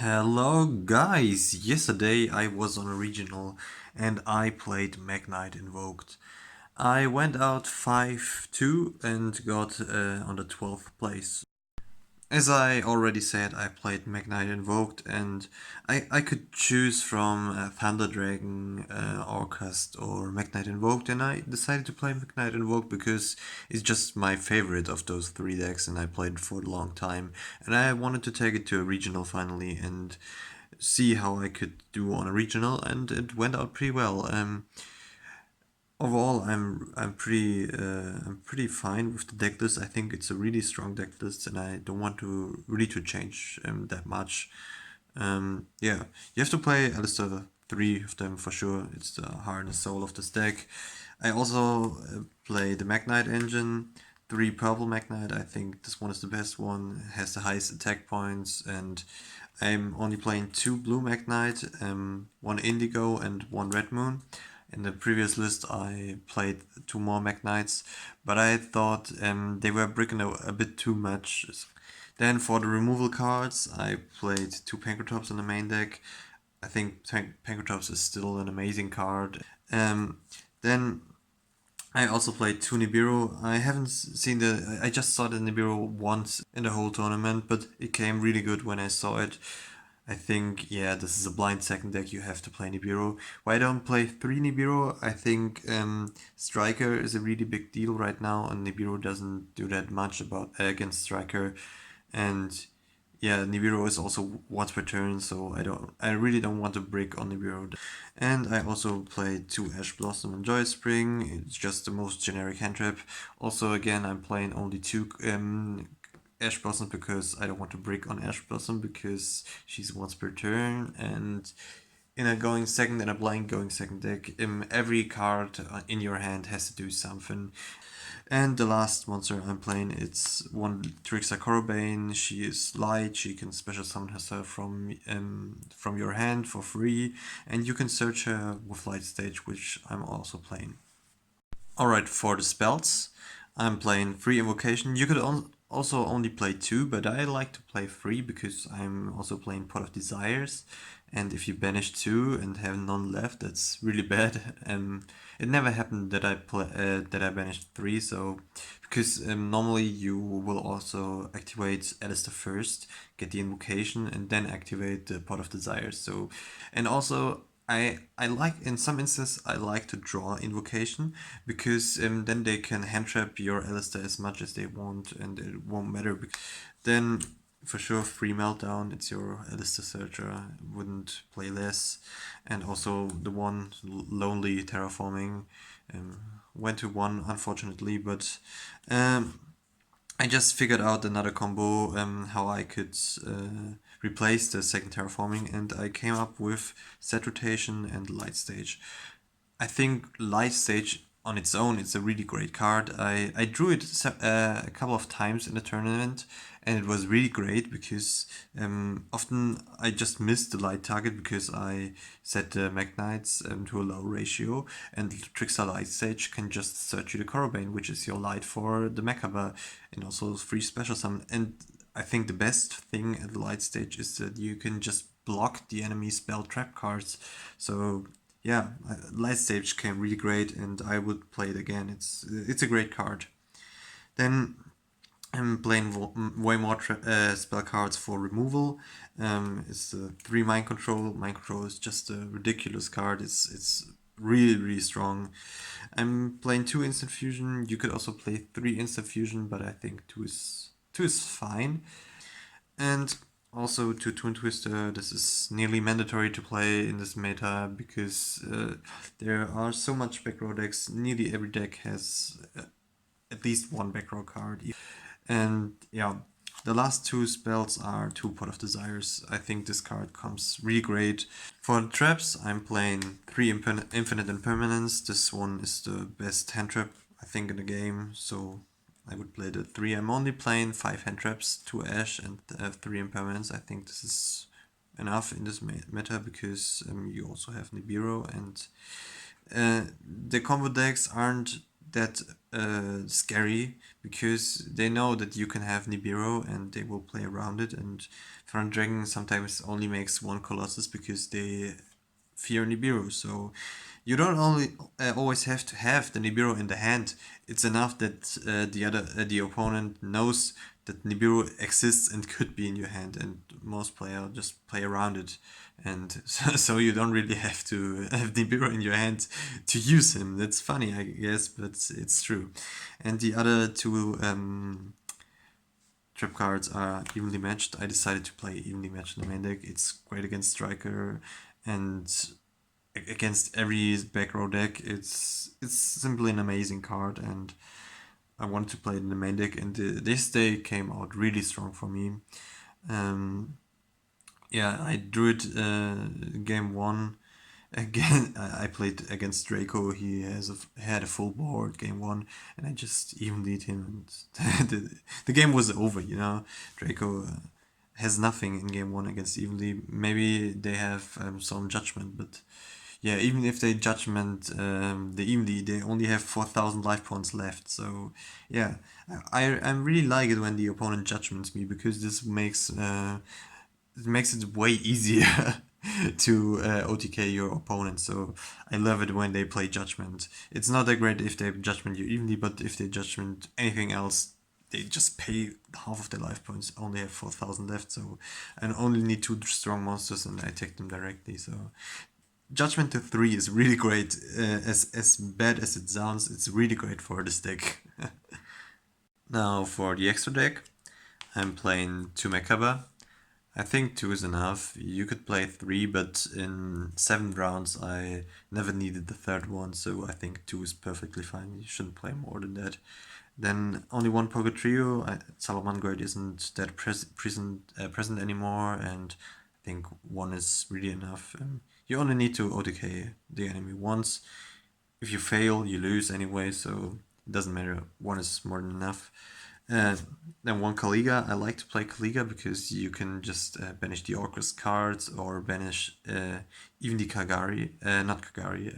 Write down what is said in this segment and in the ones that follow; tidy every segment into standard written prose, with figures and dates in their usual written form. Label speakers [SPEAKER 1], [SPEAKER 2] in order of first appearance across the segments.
[SPEAKER 1] Hello guys! Yesterday I was on a regional and I played Mekk-Knight Invoked. I went out 5-2 and got on the 12th place. As I already said, I played Mekk-Knight Invoked and I could choose from Thunder Dragon, Orcust or Mekk-Knight Invoked, and I decided to play Mekk-Knight Invoked because it's just my favorite of those three decks and I played it for a long time and I wanted to take it to a regional finally and see how I could do on a regional, and it went out pretty well. Overall, I'm pretty fine with the deck list. I think it's a really strong deck list, and I don't want to really to change that much. Yeah, you have to play at least three of them for sure. It's the heart and soul of this deck. I also play the Mekk-Knight engine, three purple Mekk-Knight. I think this one is the best one. It has the highest attack points, and I'm only playing two blue Mekk-Knight, one indigo and one red moon. In the previous list, I played two more Mekk-Knights, but I thought they were bricking a bit too much. Then for the removal cards, I played two Pankratops in the main deck. I think Pankratops is still an amazing card. Then I also played two Nibiru. I haven't seen I just saw the Nibiru once in the whole tournament, but it came really good when I saw it. I think, yeah, this is a blind second deck, you have to play Nibiru. Why don't play three Nibiru? I think Striker is a really big deal right now, and Nibiru doesn't do that much against Striker. And yeah, Nibiru is also once per turn, so I really don't want to brick on Nibiru. And I also played two Ash Blossom and Joy Spring. It's just the most generic hand trap. Also, again, I'm playing only two Ash Blossom because I don't want to brick on Ash Blossom because she's once per turn, and in a going second and a blind going second deck, every card in your hand has to do something. And the last monster I'm playing, it's one Trickster Corobane. She is light, she can special summon herself from your hand for free, and you can search her with Light Stage, which I'm also playing. Alright, for the spells, I'm playing 3 Invocation. You could also only play 2, but I like to play 3 because I'm also playing Pot of Desires. And if you banish 2 and have none left, that's really bad. It never happened that I banished 3, so because normally you will also activate Alistair first, get the Invocation, and then activate the Pot of Desires. So, and also I like, in some instances, I like to draw Invocation because then they can hand trap your Alistair as much as they want and it won't matter. Then for sure, free Meltdown, it's your Alistair Searcher, wouldn't play less. And also the one Lonely Terraforming went to 1 unfortunately, but I just figured out another combo, how I could replace the second terraforming, and I came up with set rotation and light stage. I think light stage on its own is a really great card. I drew it a couple of times in the tournament, and it was really great because often I just missed the light target because I set the Mekk-Knights to a low ratio, and Trickster Light Stage can just search you the Corobane, which is your light for the Mekaba, and also free special summon. And I think the best thing at the light stage is that you can just block the enemy spell trap cards. So yeah, light stage came really great, and I would play it again. It's a great card. Then I'm playing way more spell cards for removal. It's 3 mind control. Mind control is just a ridiculous card. It's really strong. I'm playing 2 instant fusion. You could also play 3 instant fusion, but I think two is fine. And also to Twin Twister, this is nearly mandatory to play in this meta because there are so much back row decks. Nearly every deck has at least one back row card. And yeah, the last 2 spells are 2 Pot of Desires. I think this card comes really great. For the traps, I'm playing 3 Infinite Impermanence. This one is the best hand trap, I think, in the game, so I would play the 3. I'm only playing 5 hand traps, 2 Ash and 3 Impermanence. I think this is enough in this meta because you also have Nibiru, and the combo decks aren't that scary because they know that you can have Nibiru and they will play around it. And Thunder Dragon sometimes only makes one Colossus because they fear Nibiru. So you don't only always have to have the Nibiru in the hand. It's enough that the opponent knows that Nibiru exists and could be in your hand, and most players just play around it, and so you don't really have to have Nibiru in your hand to use him. That's funny, I guess, but it's true. And the other two trap cards are evenly matched. I decided to play evenly matched in the main deck. It's great against Striker and against every back row deck. It's simply an amazing card, and I wanted to play it in the main deck. And this day came out really strong for me. Yeah, I drew it game one. Again, I played against Draco. He had a full board game one, and I just evened him, and the game was over. Draco has nothing in game one against Evenly. Maybe they have some judgment, but yeah, even if they judgment the Evenly, they only have 4,000 life points left. So yeah, I really like it when the opponent judgments me because this makes it way easier to OTK your opponent. So I love it when they play judgment. It's not that great if they judgment you evenly, but if they judgment anything else, they just pay half of their life points. Only have 4,000 left, so I only need 2 strong monsters, and I take them directly. So Judgment to 3 is really great. As bad as it sounds, it's really great for this deck. Now for the extra deck, I'm playing 2 Mekaba. I think 2 is enough. You could play 3, but in 7 rounds I never needed the third one, so I think 2 is perfectly fine. You shouldn't play more than that. Then only 1 Poker Trio. Salamangreat isn't that present anymore, and I think 1 is really enough. You only need to OTK the enemy once. If you fail, you lose anyway, so it doesn't matter. 1 is more than enough. Then 1 Kaliga. I like to play Kaliga because you can just banish the Orcus cards or banish even the Kagari, not Kagari,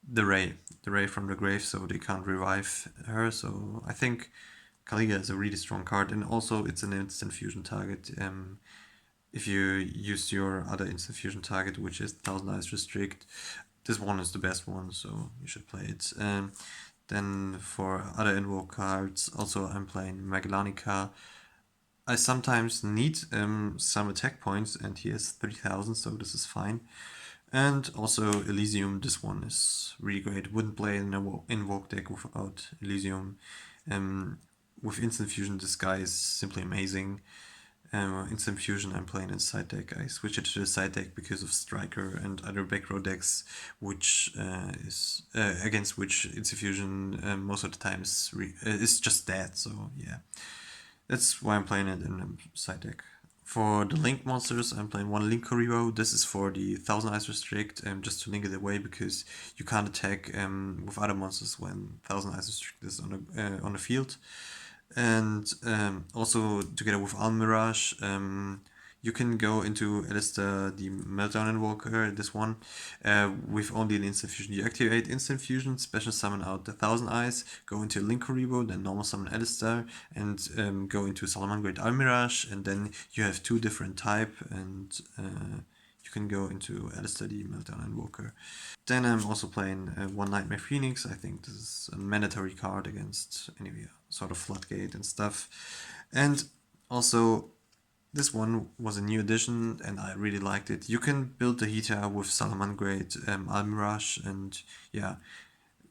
[SPEAKER 1] the Ray from the grave, so they can't revive her. So I think Kaliga is a really strong card, and also it's an instant fusion target. If you use your other instant fusion target, which is 1000 Ice Restrict, this one is the best one, so you should play it. Then for other invoke cards, also I'm playing Maglanica. I sometimes need some attack points, and he has 3000, so this is fine. And also Elysium, this one is really great. Wouldn't play an invoke deck without Elysium. With Instant Fusion, this guy is simply amazing. Instant Fusion I'm playing in side deck. I switch it to the side deck because of Striker and other back row decks, which is against which Instant Fusion most of the time is just dead. So yeah, that's why I'm playing it in a side deck. For the link monsters, I'm playing 1 Link Karibo. This is for the 1000 Ice Restrict, just to link it away because you can't attack with other monsters when 1000 Ice Restrict is on the field. And also together with Almirage, you can go into Alistair, the Meltdown Invoker, this one, with only an Instant Fusion. You activate Instant Fusion, special summon out the 1000 Eyes, go into Link Karibo, then normal summon Alistair, and go into Salamangreat Almirage, and then you have 2 different type, and you can go into Alistair, the Meltdown Invoker. Then I'm also playing 1 Nightmare Phoenix. I think this is a mandatory card against any sort of floodgate and stuff. And also, this one was a new addition and I really liked it. You can build the Hita with Salamangreat, Almirage, and yeah,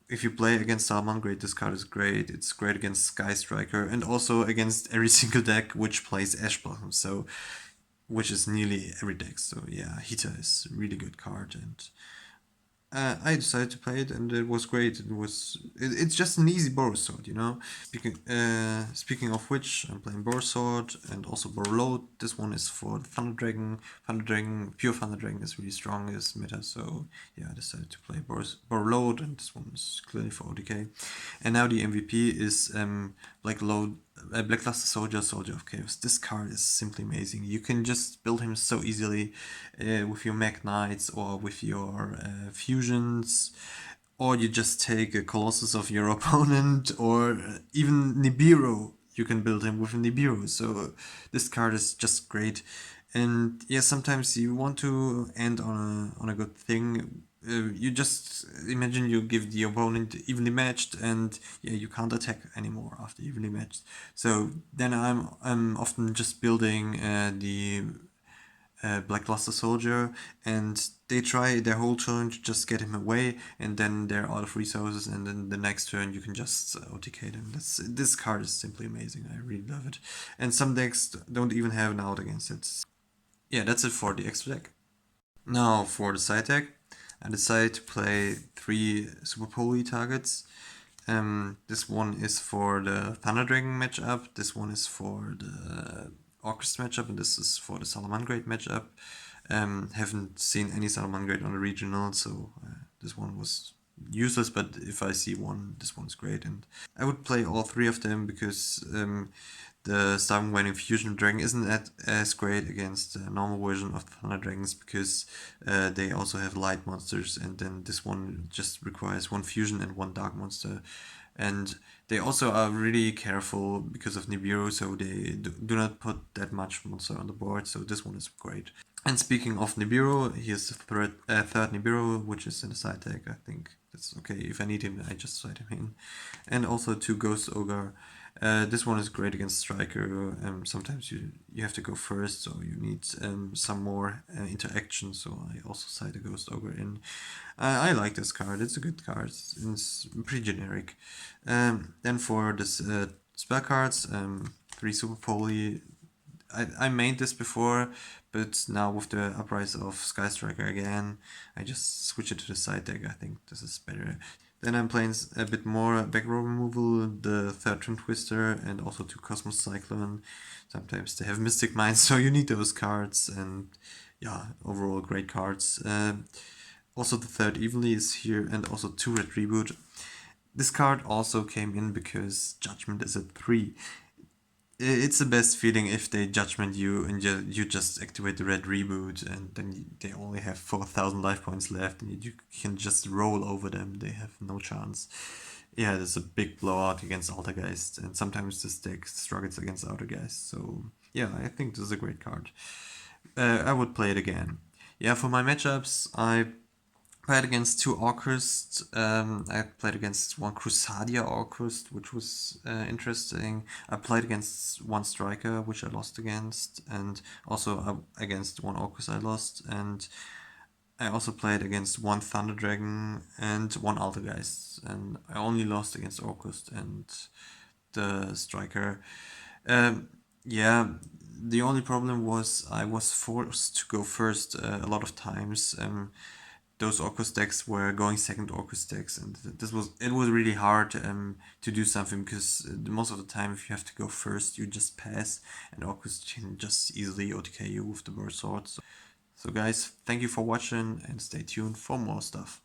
[SPEAKER 1] if you play against Salamangreat, this card is great. It's great against Sky Striker and also against every single deck which plays Ash Blossom, so which is nearly every deck. So yeah, Hita is a really good card, and I decided to play it, and it was great. It's just an easy Boros Sword. Speaking of which, I'm playing Boros Sword and also Borload. This one is for the Thunder Dragon. Pure Thunder Dragon is really strong as meta, so yeah, I decided to play Borload, and this one is clearly for ODK. And now the MVP is Blackluster Soldier of Chaos. This card is simply amazing. You can just build him so easily with your Mekk-Knights or with your fusions, or you just take a Colossus of your opponent, or even Nibiru. You can build him with Nibiru. So this card is just great. And yeah, sometimes you want to end on a good thing. You just imagine you give the opponent evenly matched, and yeah, you can't attack anymore after evenly matched. So then I'm often just building the Blackluster Soldier, and they try their whole turn to just get him away, and then they're out of resources, and then the next turn you can just OTK them. This card is simply amazing. I really love it, and some decks don't even have an out against it. Yeah, that's it for the extra deck. Now for the side deck, I decided to play 3 Super Poly targets. This one is for the Thunder Dragon matchup, this one is for the Orcust matchup, and this is for the Salamangreat matchup. Haven't seen any Salamangreat on the regional, so this one was useless, but if I see one, this one's great, and I would play all 3 of them because the Starving Wine Infusion Dragon isn't as great against the normal version of Thunder Dragons because they also have light monsters, and then this one just requires 1 fusion and 1 dark monster. And they also are really careful because of Nibiru, so they do not put that much monster on the board, so this one is great. And speaking of Nibiru, here's the third Nibiru, which is in the side deck. I think that's okay. If I need him, I just side him in. And also 2 Ghost Ogre. This one is great against Striker. Sometimes you have to go first, so you need some more interaction, so I also side a Ghost Ogre in. I like this card. It's a good card. It's pretty generic. Then for this spell cards, 3 Super Poly. I made this before, but now with the uprise of Sky Striker again, I just switch it to the side deck. I think this is better. Then I'm playing a bit more back row removal, the 3rd Twin Twister, and also 2 Cosmos Cyclone. Sometimes they have Mystic Mine, so you need those cards, and yeah, overall great cards. Also the 3rd Evilly is here, and also 2 Red Reboot. This card also came in because Judgment is at 3. It's the best feeling if they judgment you and you just activate the red reboot, and then they only have 4,000 life points left, and you can just roll over them. They have no chance. Yeah, there's a big blowout against Altergeist, and sometimes this deck struggles against Altergeist. So yeah, I think this is a great card. I would play it again. Yeah, for my matchups, I played against 2 Orcust. I played against 1 Crusadia Orcust, which was interesting. I played against 1 Striker, which I lost against, and also against 1 Orcust I lost. And I also played against 1 Thunder Dragon and 1 Altergeist, and I only lost against Orcust and the Striker. Yeah, the only problem was I was forced to go first a lot of times. Those Orcust decks were going second Orcust decks, and it was really hard to do something because most of the time if you have to go first you just pass, and Orcust can just easily OTK you with the Bird Sword. So guys, thank you for watching and stay tuned for more stuff.